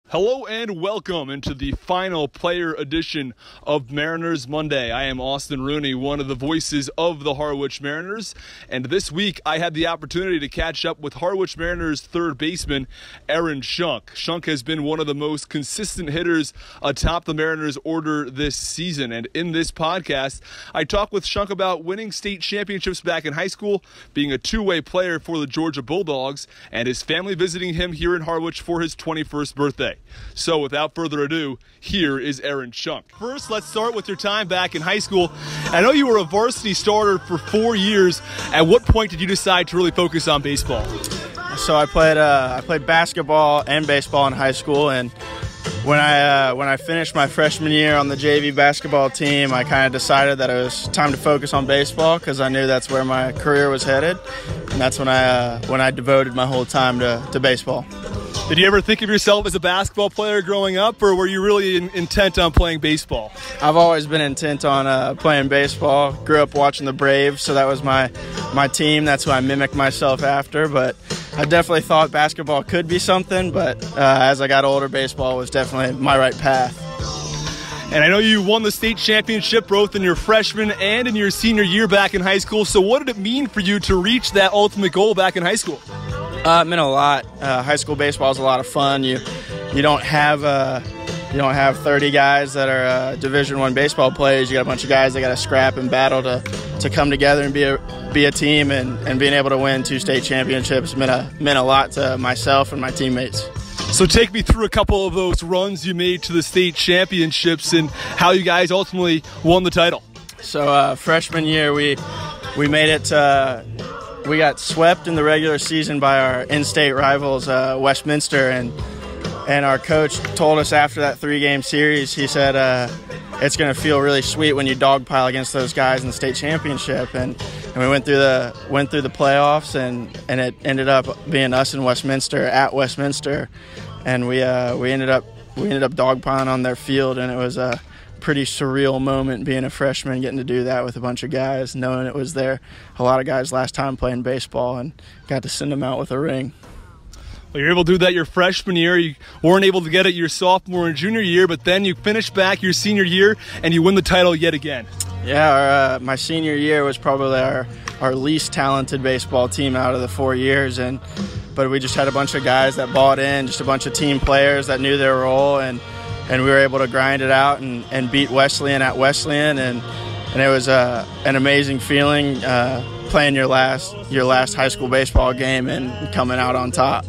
Hello and welcome into the final player edition of Mariners Monday. I am Austin Rooney, one of the voices of the Harwich Mariners, and this week I had the opportunity to catch up with Harwich Mariners third baseman Aaron Schunk. Schunk has been one of the most consistent hitters atop the Mariners order this season, and in this podcast I talk with Schunk about winning state championships back in high school, being a two-way player for the Georgia Bulldogs, and his family visiting him here in Harwich for his 21st birthday. So without further ado, here is Aaron Schunk. First, let's start with your time back in high school. I know you were a varsity starter for 4 years. At what point did you decide to really focus on baseball? So I played basketball and baseball in high school, and when I finished my freshman year on the JV basketball team, I kind of decided that it was time to focus on baseball because I knew that's where my career was headed, and that's when I devoted my whole time to baseball. Did you ever think of yourself as a basketball player growing up, or were you really intent on playing baseball? I've always been intent on playing baseball. Grew up watching the Braves, so that was my team. That's who I mimicked myself after, but I definitely thought basketball could be something, but as I got older, baseball was definitely my right path. And I know you won the state championship both in your freshman and in your senior year back in high school, so what did it mean for you to reach that ultimate goal back in high school? It meant a lot. High school baseball is a lot of fun. You don't have 30 guys that are Division I baseball players. You got a bunch of guys that got to scrap and battle to come together and be a team, and being able to win 2 state championships meant a lot to myself and my teammates. So take me through a couple of those runs you made to the state championships and how you guys ultimately won the title. So freshman year we made it. We got swept in the regular season by our in-state rivals, Westminster, and our coach told us after that 3-game series, he said, it's going to feel really sweet when you dogpile against those guys in the state championship. And we went through the playoffs, and it ended up being us and Westminster at Westminster, and we ended up dogpiling on their field, and it was a pretty surreal moment being a freshman, getting to do that with a bunch of guys, knowing it was a lot of guys last time playing baseball, and got to send them out with a ring. Well, you're able to do that your freshman year. You weren't able to get it your sophomore and junior year, but then you finished back your senior year and you win the title yet again. Yeah, my senior year was probably our least talented baseball team out of the 4 years, but we just had a bunch of guys that bought in, just a bunch of team players that knew their role, and we were able to grind it out and beat Wesleyan at Wesleyan, and it was an amazing feeling playing your last high school baseball game and coming out on top.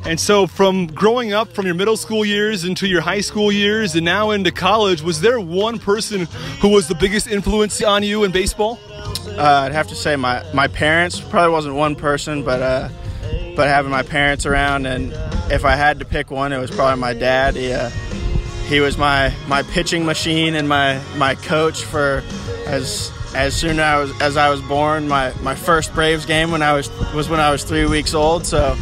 And so from growing up from your middle school years into your high school years and now into college, was there one person who was the biggest influence on you in baseball? I'd have to say my parents. Probably wasn't one person, but having my parents around, and if I had to pick one, it was probably my dad. He was my pitching machine and my coach for as soon as I was born. My first Braves game when I was 3 weeks old. So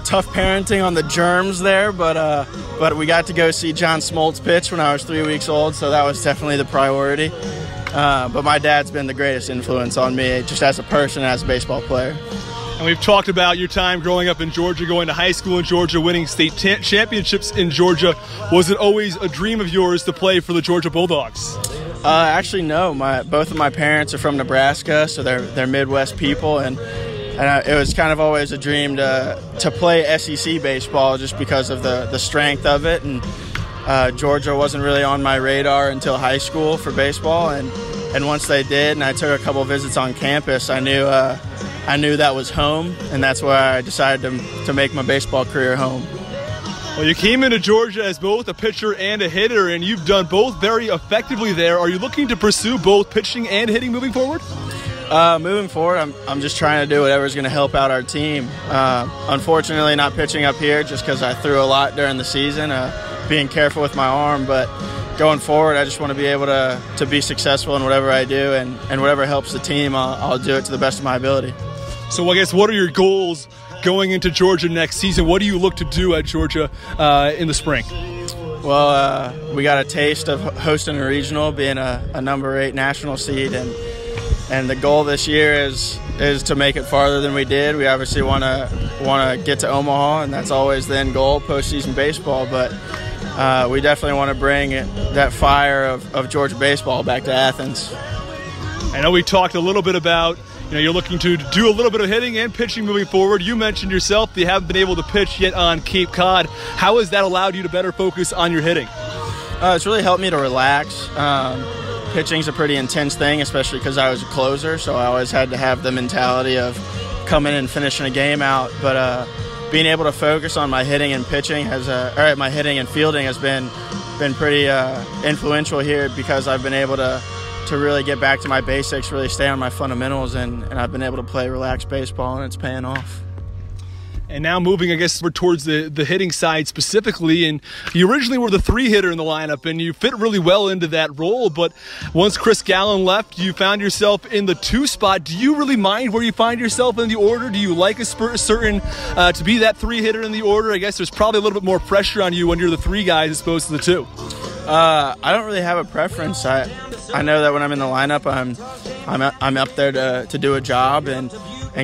tough parenting on the germs there, but we got to go see John Smoltz pitch when I was 3 weeks old, so that was definitely the priority. But my dad's been the greatest influence on me, just as a person, as a baseball player. And we've talked about your time growing up in Georgia, going to high school in Georgia, winning state championships in Georgia. Was it always a dream of yours to play for the Georgia Bulldogs? Actually, no. Both of my parents are from Nebraska, so they're Midwest people, and it was kind of always a dream to play SEC baseball just because of the strength of it. And Georgia wasn't really on my radar until high school for baseball, and once they did, and I took a couple visits on campus, I knew that was home, and that's why I decided to make my baseball career home. Well, you came into Georgia as both a pitcher and a hitter, and you've done both very effectively there. Are you looking to pursue both pitching and hitting moving forward? Moving forward, I'm just trying to do whatever's going to help out our team. Unfortunately, not pitching up here just because I threw a lot during the season, being careful with my arm, but going forward, I just want to be able to be successful in whatever I do, and whatever helps the team, I'll do it to the best of my ability. So I guess what are your goals going into Georgia next season? What do you look to do at Georgia in the spring? Well, we got a taste of hosting a regional, being a number 8 national seed, and the goal this year is is to make it farther than we did. We obviously want to get to Omaha, and that's always the end goal, postseason baseball. But we definitely want to bring that fire of Georgia baseball back to Athens. I know we talked a little bit about, you're looking to do a little bit of hitting and pitching moving forward. You mentioned yourself that you haven't been able to pitch yet on Cape Cod. How has that allowed you to better focus on your hitting? It's really helped me to relax. Pitching's a pretty intense thing, especially because I was a closer, so I always had to have the mentality of coming and finishing a game out. But being able to focus on my hitting and pitching my hitting and fielding has been pretty influential here, because I've been able to really get back to my basics, really stay on my fundamentals, and I've been able to play relaxed baseball, and it's paying off. And now moving, I guess, towards the hitting side specifically, and you originally were the 3-hitter in the lineup, and you fit really well into that role, but once Chris Gallen left, you found yourself in the 2 spot. Do you really mind where you find yourself in the order? Do you like a certain to be that 3-hitter in the order? I guess there's probably a little bit more pressure on you when you're the 3 guys as opposed to the 2. I don't really have a preference. I know that when I'm in the lineup, I'm up there to do a job and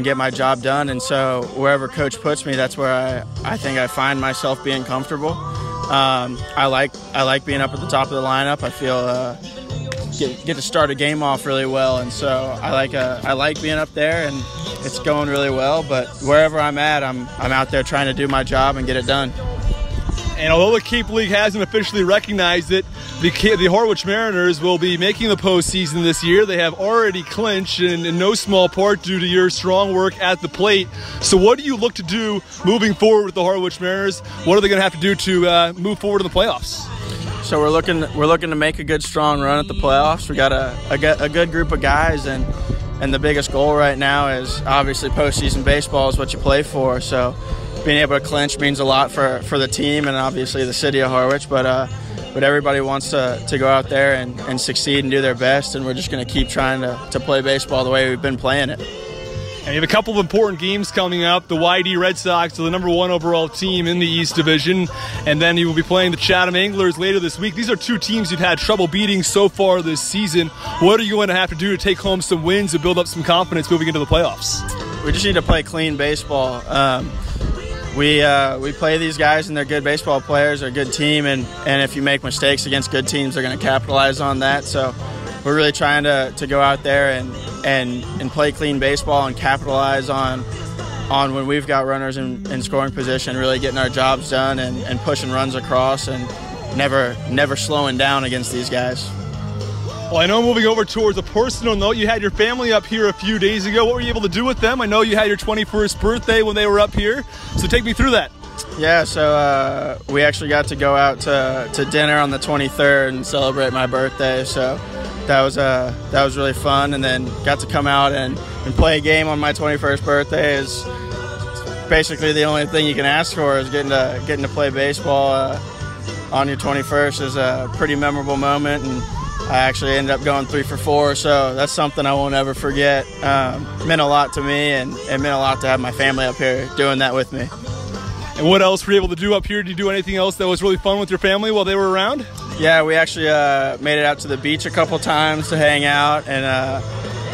get my job done, and so wherever coach puts me, that's where I think I find myself being comfortable. I like being up at the top of the lineup. I feel get to start a game off really well, and so I like being up there, and it's going really well. But wherever I'm at, I'm out there trying to do my job and get it done. And although the Cape League hasn't officially recognized it, the Harwich Mariners will be making the postseason this year. They have already clinched, and in no small part due to your strong work at the plate. So what do you look to do moving forward with the Harwich Mariners? What are they going to have to do to move forward in the playoffs? So we're looking to make a good, strong run at the playoffs. We got a good group of guys, and the biggest goal right now is obviously postseason baseball is what you play for. So being able to clinch means a lot for the team and obviously the city of Harwich, but everybody wants to go out there and succeed and do their best, and we're just going to keep trying to play baseball the way we've been playing it. And you have a couple of important games coming up. The YD Red Sox are the #1 overall team in the East Division, and then you will be playing the Chatham Anglers later this week. These are 2 teams you've had trouble beating so far this season. What are you going to have to do to take home some wins and build up some confidence moving into the playoffs? We just need to play clean baseball. We play these guys, and they're good baseball players, they're a good team, and if you make mistakes against good teams, they're going to capitalize on that. So we're really trying to go out there and play clean baseball and capitalize on when we've got runners in scoring position, really getting our jobs done and pushing runs across, and never slowing down against these guys. Well, I know moving over towards a personal note, you had your family up here a few days ago. What were you able to do with them? I know you had your 21st birthday when they were up here, so take me through that. Yeah, so we actually got to go out to dinner on the 23rd and celebrate my birthday, so that was really fun. And then got to come out and play a game on my 21st birthday. Is basically the only thing you can ask for, is getting to play baseball on your 21st is a pretty memorable moment, and I actually ended up going 3 for 4, so that's something I won't ever forget. It meant a lot to me, and it meant a lot to have my family up here doing that with me. And what else were you able to do up here? Did you do anything else that was really fun with your family while they were around? Yeah, we actually made it out to the beach a couple times to hang out, and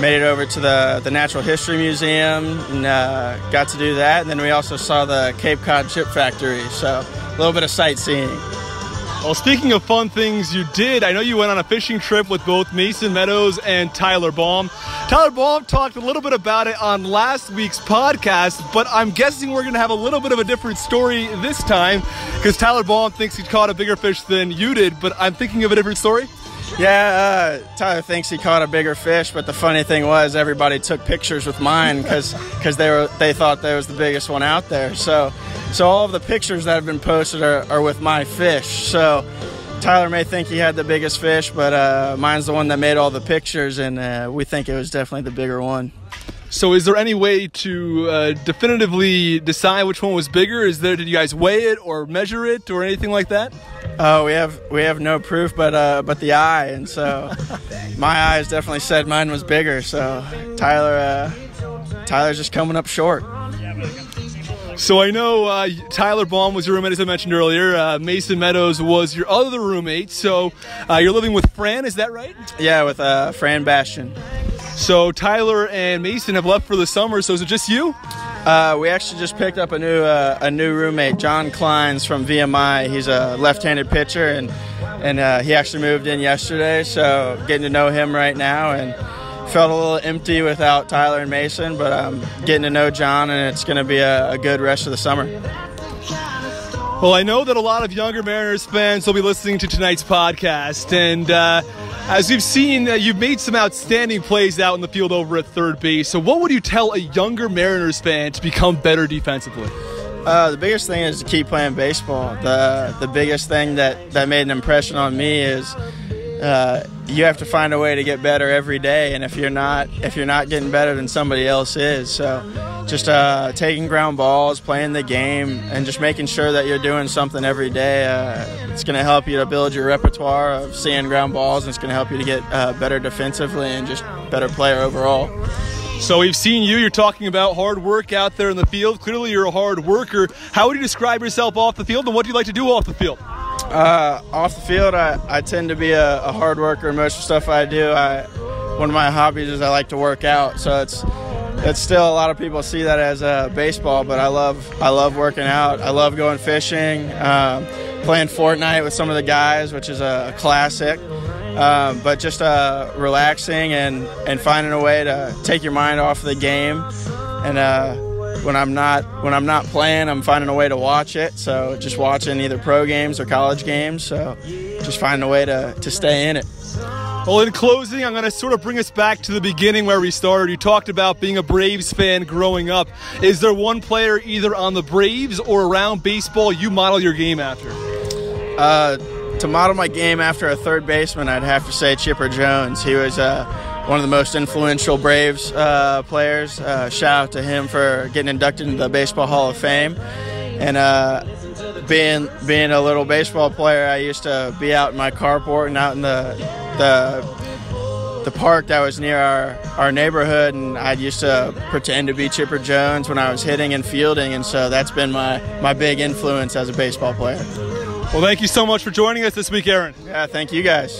made it over to the Natural History Museum and got to do that. And then we also saw the Cape Cod Chip Factory, so a little bit of sightseeing. Well, speaking of fun things you did, I know you went on a fishing trip with both Mason Meadows and Tyler Baum. Tyler Baum talked a little bit about it on last week's podcast, but I'm guessing we're going to have a little bit of a different story this time, because Tyler Baum thinks he caught a bigger fish than you did, but I'm thinking of a different story. Yeah, Tyler thinks he caught a bigger fish, but the funny thing was everybody took pictures with mine because they thought that was the biggest one out there. So all of the pictures that have been posted are with my fish. So Tyler may think he had the biggest fish, but mine's the one that made all the pictures, and we think it was definitely the bigger one. So is there any way to definitively decide which one was bigger? Did you guys weigh it or measure it or anything like that? Oh, we have no proof but the eye, and so my eyes definitely said mine was bigger. So Tyler's just coming up short. So I know Tyler Baum was your roommate, as I mentioned earlier. Mason Meadows was your other roommate. So you're living with Fran, is that right? Yeah, with Fran Bastian. So Tyler and Mason have left for the summer, so is it just you? We actually just picked up a new roommate, John Kleins from VMI. He's a left-handed pitcher, and he actually moved in yesterday, so getting to know him right now, and felt a little empty without Tyler and Mason, but I'm getting to know John, and it's going to be a good rest of the summer. Well, I know that a lot of younger Mariners fans will be listening to tonight's podcast, and as we've seen, you've made some outstanding plays out in the field over at third base. So what would you tell a younger Mariners fan to become better defensively? The biggest thing is to keep playing baseball. The biggest thing that made an impression on me is you have to find a way to get better every day, and if you're not getting better, then somebody else is. So just taking ground balls, playing the game, and just making sure that you're doing something every day. It's going to help you to build your repertoire of seeing ground balls, and it's going to help you to get better defensively and just better player overall. So we've seen you're talking about hard work out there in the field. Clearly you're a hard worker. How would you describe yourself off the field, and what do you like to do off the field? Off the field, I tend to be a hard worker. Most of the stuff I do, one of my hobbies is I like to work out. So it's still, a lot of people see that as baseball, but I love working out. I love going fishing, playing Fortnite with some of the guys, which is a classic. But just relaxing and finding a way to take your mind off the game. And when I'm not playing, I'm finding a way to watch it. So just watching either pro games or college games. So just finding a way to stay in it. Well, in closing, I'm going to sort of bring us back to the beginning where we started. You talked about being a Braves fan growing up. Is there one player either on the Braves or around baseball you model your game after? To model my game after a third baseman, I'd have to say Chipper Jones. He was one of the most influential Braves players. Shout out to him for getting inducted into the Baseball Hall of Fame. And being a little baseball player, I used to be out in my carport and out in the park that was near our neighborhood, and I used to pretend to be Chipper Jones when I was hitting and fielding, and so that's been my big influence as a baseball player. Well, thank you so much for joining us this week, Aaron. Yeah, thank you guys.